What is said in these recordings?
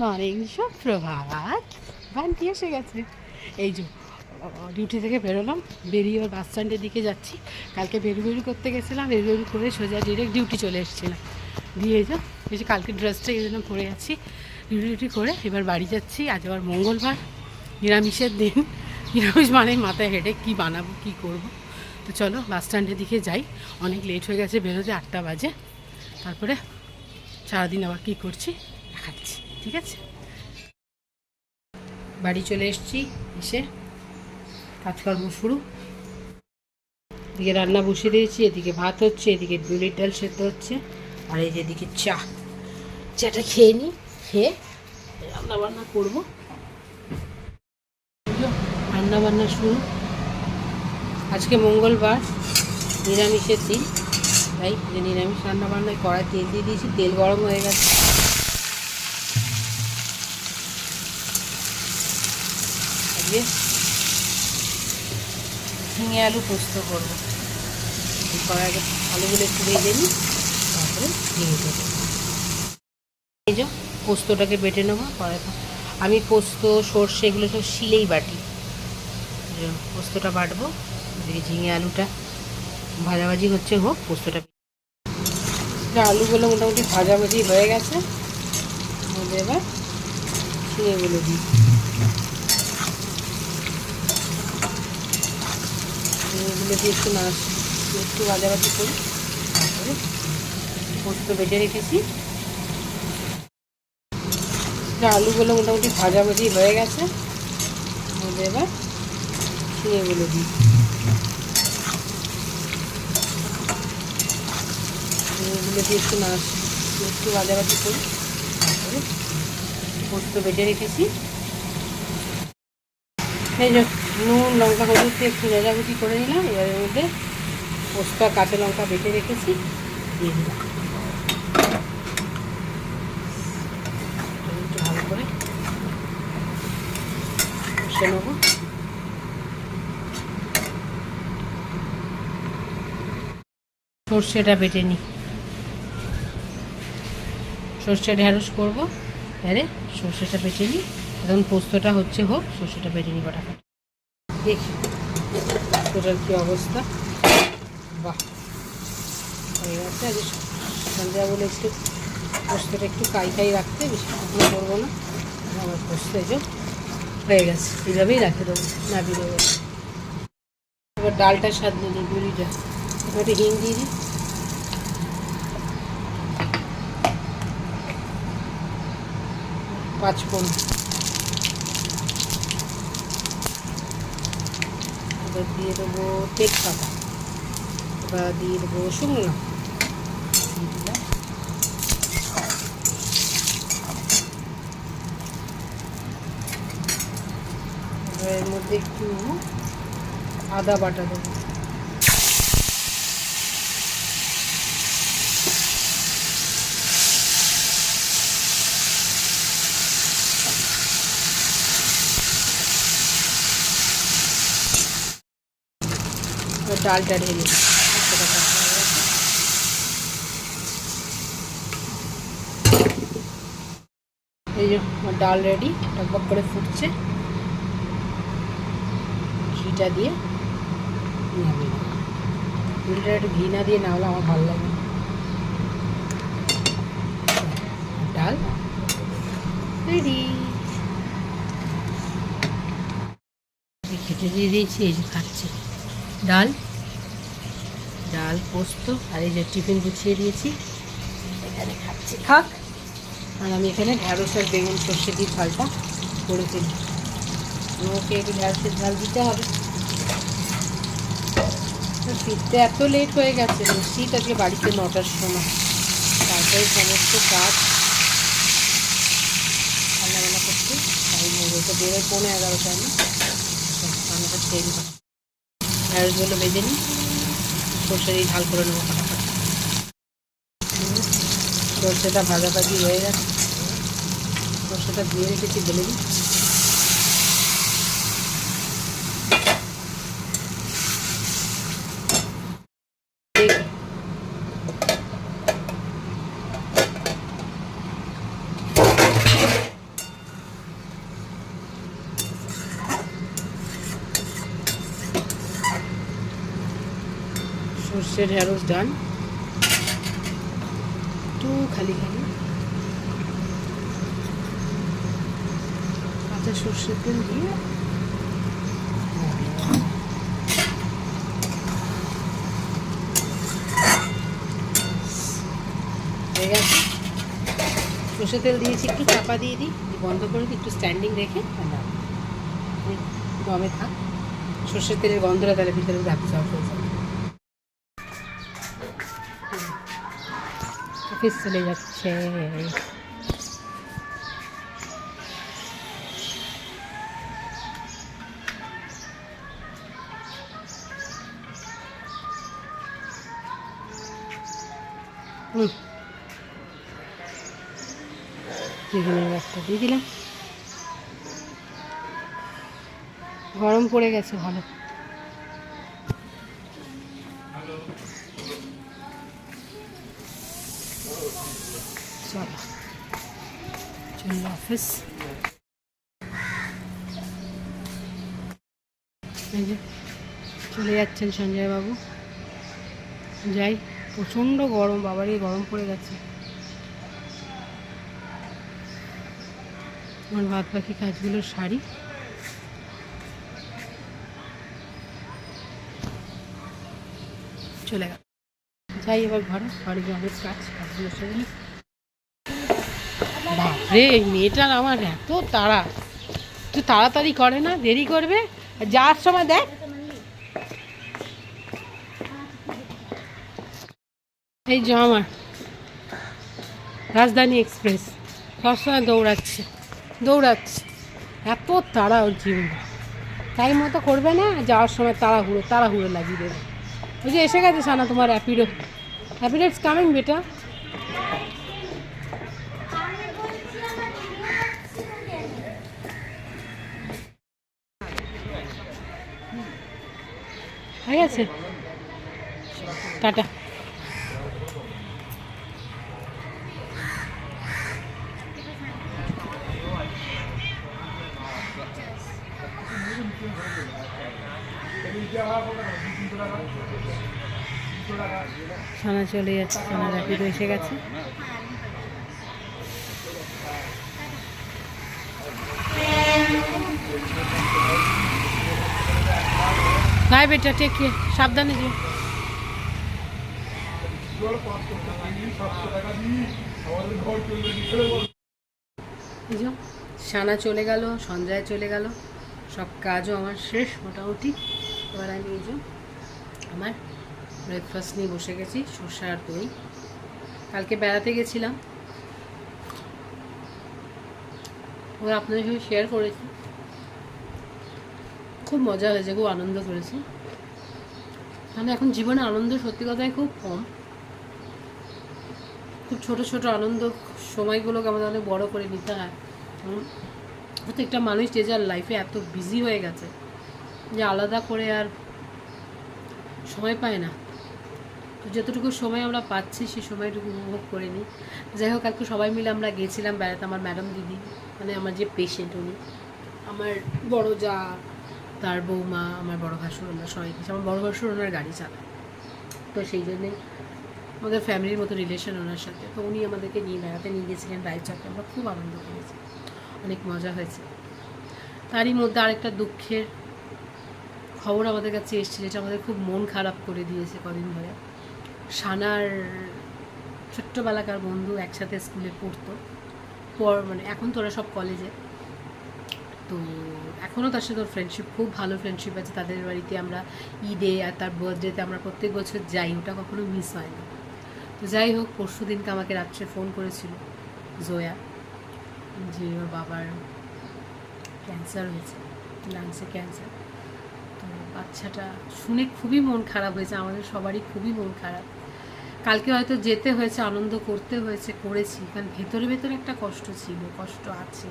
Morning সুপ্রভাত। বান্টি এসে গেছে। এই যে ডিউটি থেকে বেরোলাম, বেরিয়ে বাস স্ট্যান্ডের দিকে যাচ্ছি। কালকে বেরু করতে গেছিলাম, বেরু করে সোজা ডিরেক্ট ডিউটি চলে এসেছিলাম। দিয়ে যা এই যে কালকে ড্রেসটা এই জন্য পরে আছি। ডিউটি করে এবার বাড়ি যাচ্ছি। আজ আবার মঙ্গলবার, নিরামিষের দিন। নিরামিষ মানে মাথায় হেডে কী বানাবো কী করব। তো চলো বাস স্ট্যান্ডের দিকে যাই। অনেক লেট হয়ে গেছে, বেরোতে 8টা বাজে। তারপরে সারাদিন আবার কী করছি দেখাচ্ছি, ঠিক আছে? বাড়ি চলে এসেছি, এসে কাজকর্ম শুরু। এদিকে রান্না বসিয়ে দিয়েছি, এদিকে ভাত হচ্ছে, এদিকে বিউলির ডাল সেদ্ধ হচ্ছে, আর এই যে এদিকে চাটা খেয়ে নিই, খেয়ে রান্নাবান্না করবো। রান্নাবান্না শুরু। আজকে মঙ্গলবার, নিরামিষের দিন, তাই যে নিরামিষ রান্নাবান্নায় কড়াই তেল দিয়ে দিয়েছি, তেল গরম হয়ে গেছে। আজকে ঝিঙে আলু পোস্ত করবো। কড়াইকে আলুগুলো একটু ভেজে নিই, তারপরে ঝিঙে দেবো। এই যে পোস্তটাকে বেটে নেবো কড়াইতে। আমি পোস্ত সর্ষে এগুলো সব শিলেই বাটি। পোস্তটা বাটবো, এদিকে ঝিঙে আলুটা ভাজাভাজি হচ্ছে, হোক পোস্তটা। আলুগুলো মোটামুটি ভাজাভাজি হয়ে গেছে, এবার ঝিঙেগুলো দিই। ঝিঙেগুলো দিয়ে একটু ভাজাভাজি করি, তারপরে পোস্ত বেটে রেখেছি। আলুগুলো মোটামুটি ভাজাভাজি হয়ে গেছে, এবার ঝিঙেগুলো দিই। ঝিঙেগুলো দিয়ে একটু ভাজাভাজি করি, তারপরে পোস্ত বেটে রেখেছি। এই যে নুন লঙ্কা হলুদ দিয়ে একটু ভাজাভুজি করে নিলাম। এবার এর মধ্যে পোস্ত আর কাঁচা লঙ্কা বেটে রেখেছি দিয়ে দিলাম। একটু ভালো করে কষে নেবো। সর্ষেটা বেটে নিই, সর্ষে ঢ্যাঁড়স করবো, আরে সর্ষেটা বেটে নিই। এখন পোস্তটা হচ্ছে, হোক সর্ষেটা বেটে নিই ফটাফট। দেখি পোস্তটার কী অবস্থা। বাহ, হয়ে গেছে। আজ সন্ধ্যা বলে একটু পোস্তটা একটু কাই রাখতে, বেশি শুকনো করবো না। আমার পোস্ত এই যে হয়ে গেছে, এইভাবেই রাখতে দেবো, নামিয়ে দেবো। এবার ডালটা স্বাদ নিয়ে দিই, বিউলিটা একটু হিং দিয়ে দিই, 5 ফোড়ন। এবার দিয়ে দেবো তেজপাতা, এবার দিয়ে দেবো শুকনো লঙ্কা দিয়ে দিলাম। এবার এর মধ্যে একটু আদা বাটা দেবো। ডালটা ঢেলে এই যে ডাল রেডি, টকবক করে ফুটছে। ঘিটা দিয়ে নামিয়ে ঘিটা একটু ঘি না দিয়ে না হলে আমার ভালো লাগে। ডাল রেডি, খেতে দিয়ে দিয়েছি। এই যে খাচ্ছি ডাল পোস্ত, আর এই যে টিফিন গুছিয়ে দিয়েছি, এখানে খাচ্ছি, খাক। আর আমি এখানে ঢ্যাঁড়স আর বেগুন সর্ষে দিয়ে ঝালটা করে ফেলি। ওকে একটু ঢ্যাঁড়সের ঝাল দিতে হবে। শীতটা এত লেট হয়ে গেছে, শীত আজকে বাড়িতে 9টার সময়, তারপরে সমস্ত কাজ রান্নাবান্না করতে টাইম হয়ে গেছে। বেরোয় 11:15 না, রান্নাটা খেয়ে দিলাম। ঢ্যাঁড়সগুলো ভেজে নিই, সর্ষে দিয়ে ঝাল করে নেবো ফটাফট। সর্ষেটা ভাজাভাজি হয়ে গেছে, সর্ষেটা দিয়ে রেখেছি, ঢেলে দিই। সর্ষে ঢেঁড়স ডান, একটু খালি খালি কাঁচা সর্ষের তেল দিয়ে হয়ে গেছে। সর্ষের তেল দিয়েছি, একটু চাপা দিয়ে দিই, বন্ধ করে দিই, একটু স্ট্যান্ডিং রেখে দমে থাক। সর্ষের তেলের গন্ধটা তাহলে ভিতরে অ্যাবজর্ব হয়ে যাবে। অফিস চলে যাচ্ছে। চিকেনের একটা দিয়ে দিলাম। গরম পড়ে গেছে ভালো। চলো চললো অফিস। এই যে চলে যাচ্ছেন সঞ্জয় বাবু। যাই, প্রচণ্ড গরম, বাবারই গরম পড়ে গেছে। আমার বাদ বাকি কাজগুলো সারি। চলে গেল, যাই এবার ঘরে গিয়ে অনেক কাজগুলো সেরে। বাপরে, এই মেয়েটার আমার এত তাড়া, একটু তাড়াতাড়ি করে না, দেরি করবে। যাওয়ার সময় দেখ, এই যে আমার রাজধানী এক্সপ্রেস সবসময় দৌড়াচ্ছে, এত তাড়া ওর জীবন। টাইম মতো করবে না, যাওয়ার সময় তাড়াহুড়ো লাগিয়ে দেবে। ওই যে এসে গেছে সানা তোমার র্যাপিডো ইটস কামিং বেটা। হয়ে গেছে, টাটা। সানা চলে যাচ্ছে, সানা র্যাপিডো এসে গেছে। বাই বেটা, টেক কেয়ার, সাবধানে যে। সানা চলে গেল, সঞ্জয় চলে গেল, সব কাজও আমার শেষ মোটামুটি। এবার আমি এই যে আমার ব্রেকফাস্ট নিয়ে বসে গেছি, শসা আর দই। কালকে বেড়াতে গেছিলাম, ওরা আপনাদের সঙ্গে শেয়ার করেছি। খুব মজা হয়েছে, খুব আনন্দ করেছি। মানে এখন জীবনে আনন্দ সত্যি কথাই খুব কম। খুব ছোট ছোট আনন্দ সময়গুলোকে আমাদের অনেক বড় করে নিতে হয়। প্রত্যেকটা মানুষ যে যার লাইফে এত বিজি হয়ে গেছে যে আলাদা করে আর সময় পায় না। তো যতটুকু সময় আমরা পাচ্ছি সেই সময়টুকু উপভোগ করে নিই। যাই হোক, কালকে সবাই মিলে আমরা গিয়েছিলাম বেড়াতে। আমার ম্যাডাম দিদি, মানে আমার যে পেশেন্ট উনি, আমার বড় যা, তার বৌমা, আমার বড় ভাসুর, আমরা সবাই গেছি। আমার বড় ভাসুর ওনার গাড়ি চালায়, তো সেই জন্যে আমাদের ফ্যামিলির মতো রিলেশন ওনার সাথে। তো উনি আমাদেরকে নিয়ে বেড়াতে নিয়ে গেছিলেন রায়চকে। আমরা খুব আনন্দ করেছি, অনেক মজা হয়েছে। তারই মধ্যে আরেকটা দুঃখের খবর আমাদের কাছে এসছে, যেটা আমাদের খুব মন খারাপ করে দিয়েছে কদিন ধরে। সানার ছোট্টবেলাকার বন্ধু, একসাথে স্কুলে পড়তো, মানে এখন তোরা সব কলেজে। তো এখনও তার সাথে ওর ফ্রেন্ডশিপ, খুব ভালো ফ্রেন্ডশিপ আছে। তাদের বাড়িতে আমরা ঈদে আর তার বার্থডেতে আমরা প্রত্যেক বছর যাই, ওটা কখনো মিস হয় না। তো যাই হোক, পরশু দিনকে আমাকে রাত্রে ফোন করেছিল জয়া, যে ওর বাবার ক্যান্সার হয়েছে, লাংসে ক্যান্সার। তো বাচ্চাটা শুনে খুবই মন খারাপ হয়েছে, আমাদের সবারই খুবই মন খারাপ। কালকে হয়তো যেতে হয়েছে, আনন্দ করতে হয়েছে, করেছি, কারণ ভেতরে ভেতরে একটা কষ্ট ছিল, কষ্ট আছে।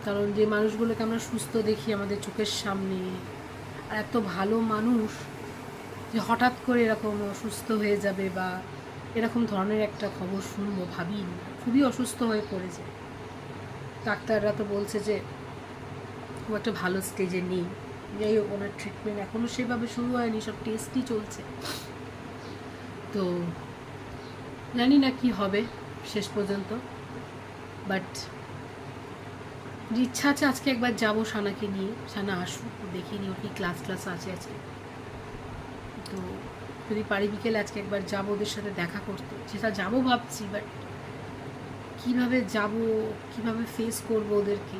কারণ যে মানুষগুলোকে আমরা সুস্থ দেখি আমাদের চোখের সামনে, আর এত ভালো মানুষ যে হঠাৎ করে এরকম অসুস্থ হয়ে যাবে বা এরকম ধরনের একটা খবর শুনবো ভাবিনি। খুবই অসুস্থ হয়ে পড়েছে। ডাক্তাররা তো বলছে যে খুব একটা ভালো স্টেজে নেই। যাই হোক, ওনার ট্রিটমেন্ট এখনও সেভাবে শুরু হয়নি, সব টেস্টই চলছে। তো জানি না কি হবে শেষ পর্যন্ত, বাট ইচ্ছা আছে আজকে একবার যাবো সানাকে নিয়ে, সানা আসুক, দেখিনি ওর কি ক্লাস আছে আজকে, তো যদি পারি বিকেলে আজকে একবার যাবো ওদের সাথে দেখা করতে, যেটা যাবো ভাবছি, বাট কীভাবে যাব, কীভাবে ফেস করবো ওদেরকে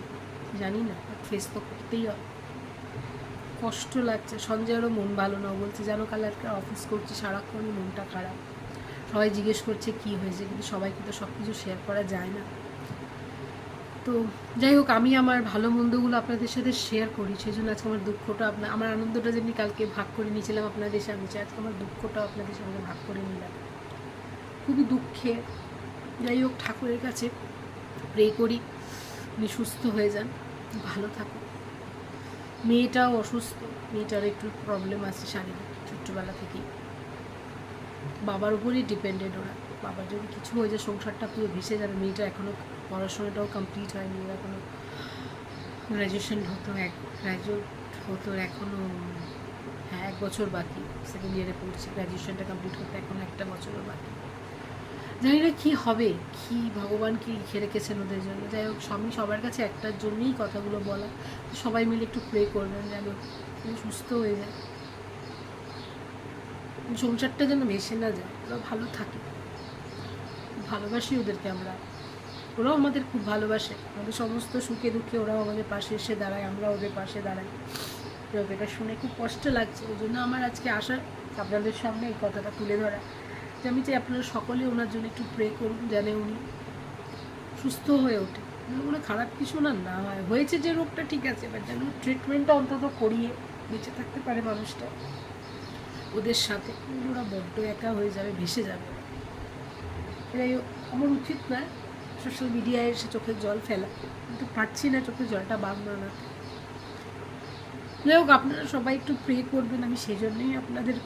জানি না, ফেস তো করতেই হবে। কষ্ট লাগছে, সঞ্জয়েরও মন ভালো না, বলছে জানো কাল একটা অফিস করছি সারাক্ষণই মনটা খারাপ, সবাই জিজ্ঞেস করছে কি হয়েছে, কিন্তু সবাইকে তো সব কিছু শেয়ার করা যায় না। তো যাই হোক, আমি আমার ভালো মন্দগুলো আপনাদের সাথে শেয়ার করি, সেই জন্য আজকে আমার দুঃখটা আমার আনন্দটা যেমনি কালকে ভাগ করে নিয়েছিলাম আপনাদের সামনে, আজকে আমার দুঃখটাও আপনাদের সঙ্গে ভাগ করে নিলাম। খুবই দুঃখে, যাই হোক ঠাকুরের কাছে প্রে করি উনি সুস্থ হয়ে যান, ভালো থাকুন। মেয়েটাও অসুস্থ, মেয়েটার একটু প্রবলেম আছে শারীরিক, ছোট্টবেলা থেকেই বাবার উপরেই ডিপেন্ডেন্ট ওরা, বাবার যদি কিছু হয়ে যায় সংসারটা পুরো ভেসে যাবে। মেয়েটা এখনও পড়াশোনাটাও কমপ্লিট হয়নি, ওর এখনও গ্র্যাজুয়েশন গ্র্যাজুয়েট হতো এখনও, হ্যাঁ 1 বছর বাকি, সেকেন্ড ইয়ারে পড়ছে, গ্র্যাজুয়েশনটা কমপ্লিট করতে এখনও 1 বছরও বাকি। জানি না কী হবে, কি ভগবান কি লিখে রেখেছেন ওদের জন্য। যাই হোক, আমি সবার কাছে একটার জন্যই কথাগুলো বলা, সবাই মিলে একটু প্রে করবেন যেন সুস্থ হয়ে যায়, সংসারটা যেন ভেসে না যায়, ওরা ভালো থাকে। ভালোবাসি ওদেরকে আমরা, ওরাও আমাদের খুব ভালোবাসে, আমাদের সমস্ত সুখে দুঃখে ওরাও আমাদের পাশে এসে দাঁড়ায়, আমরা ওদের পাশে দাঁড়াই। তো এটা শুনে খুব কষ্ট লাগছে, ওই জন্য আমার আজকে আসা, আপনাদের সামনে এই কথাটা তুলে ধরা, যে আমি চাই আপনারা সকলে ওনার জন্য একটু প্রে করুন যেন উনি সুস্থ হয়ে ওঠে, কোনো খারাপ কিছু না না হয়, হয়েছে যে রোগটা ঠিক আছে, বাট যেন ট্রিটমেন্টটা অন্তত করিয়ে বেঁচে থাকতে পারে মানুষটা ওদের সাথে, ওরা বড্ড একা হয়ে যাবে, ভেসে যাবে। এটাই আমার উচিত না সোশ্যাল মিডিয়ায় এসে চোখের জল ফেলা, কিন্তু পারছি না চোখের জলটা বাঁধ না। যাই হোক, আপনারা সবাই একটু প্রে করবেন, আমি সেই জন্যই আপনাদের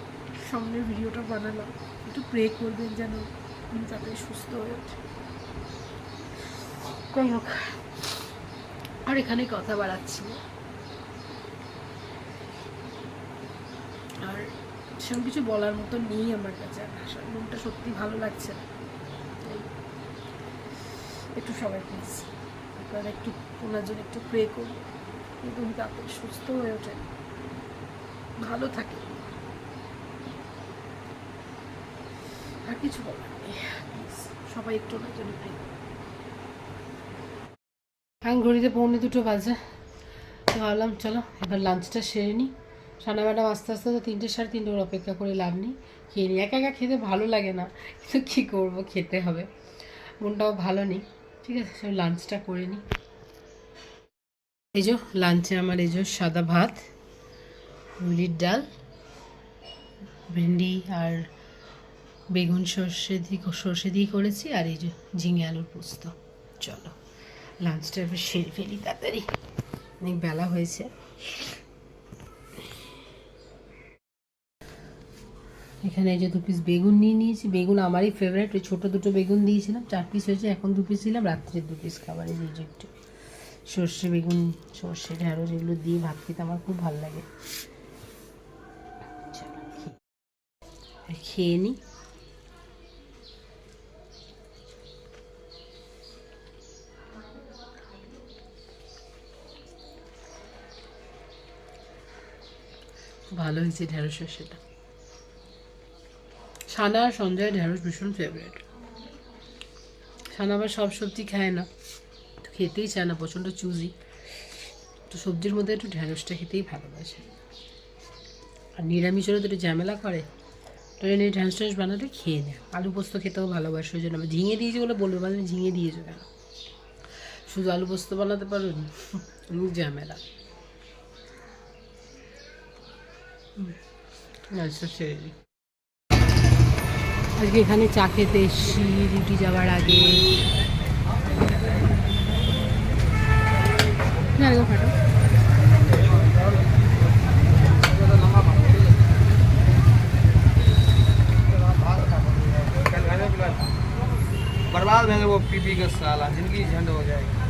সামনে ভিডিওটা বানালাম, একটু প্রে করবেন যেন উনি তাড়াতাড়ি সুস্থ হয়ে ওঠে। যাই হোক, আর এখানে কথা বাড়াচ্ছি, আর সেরকম কিছু বলার মতো নেই আমার কাছে, আসার মনটা সত্যি ভালো লাগছে না। একটু সবাই প্লিজ আপনারা একটু ওনার জন্য একটু প্রে করুন, কিন্তু উনি তাড়াতাড়ি সুস্থ হয়ে ওঠেন, ভালো থাকে, আর কিছু বলার নেই। প্লিজ সবাই একটু ওনার জন্য প্রে করুন। এখন ঘড়িতে 1:45 বাজে, তো ভাবলাম চলো এবার লাঞ্চটা সেরে নিই। সানা ম্যাডাম আস্তে আস্তে তো 3টে সাড়ে 3টে অপেক্ষা করে লাভ নেই, খেয়ে নিই। একা একা খেতে ভালো লাগে না, কিন্তু কী করবো, খেতে হবে, মনটাও ভালো নেই। ঠিক আছে, সব লাঞ্চটা করে নিই। এই যে লাঞ্চে আমার এই যে সাদা ভাত, মুলির ডাল, ভেন্ডি আর বেগুন সর্ষে দিয়ে করেছি, আর এই যে ঝিঙে আলুর পোস্ত। চলো লাঞ্চটা এবার সেরে ফেলি তাড়াতাড়ি, অনেক বেলা হয়েছে। এখানে এই যে 2 পিস বেগুন নিয়ে নিয়েছি, বেগুন আমারই ফেভারিট, ওই ছোটো 2টো বেগুন দিয়েছিলাম, 4 পিস হয়েছে, এখন 2 পিস দিলাম, রাত্রে 2 পিস খাবার। এই যে একটু সর্ষে বেগুন, সর্ষে ঢ্যাঁড়স এগুলো দিয়ে ভাত খেতে আমার খুব ভালো লাগে। চলো খেয়ে নিই। ভালো হয়েছে ঢ্যাঁড়স সর্ষেটা। সানা আর সঞ্জয় ঢ্যাঁড়স ভীষণ ফেভারিট। সানা আবার সব সবজি খায় না, তো খেতেই চায় না, প্রচণ্ড চুজি, তো সবজির মধ্যে একটু ঢ্যাঁড়সটা খেতেই ভালোবাসে। আর নিরামিষ হলে তো একটু ঝামেলা করে, তো এই ঢ্যাঁড়স ট্যাঁড়স বানাতে খেয়ে নেয়। আলু পোস্ত খেতেও ভালোবাসে, ওই জন্য আমি ঝিঙে দিয়েছি বলে বলবো, মানে ঝিঙে দিয়েছো কেন, শুধু আলু পোস্ত বানাতে পারো, ঝামেলা। আচ্ছা ছেড়ে দিই। আজকে এখানে চা খেতে এসেছি ডিউটি যাওয়ার আগে। बर्बाद हो वो पी का साला, जिंदगी झंड हो जाएगी।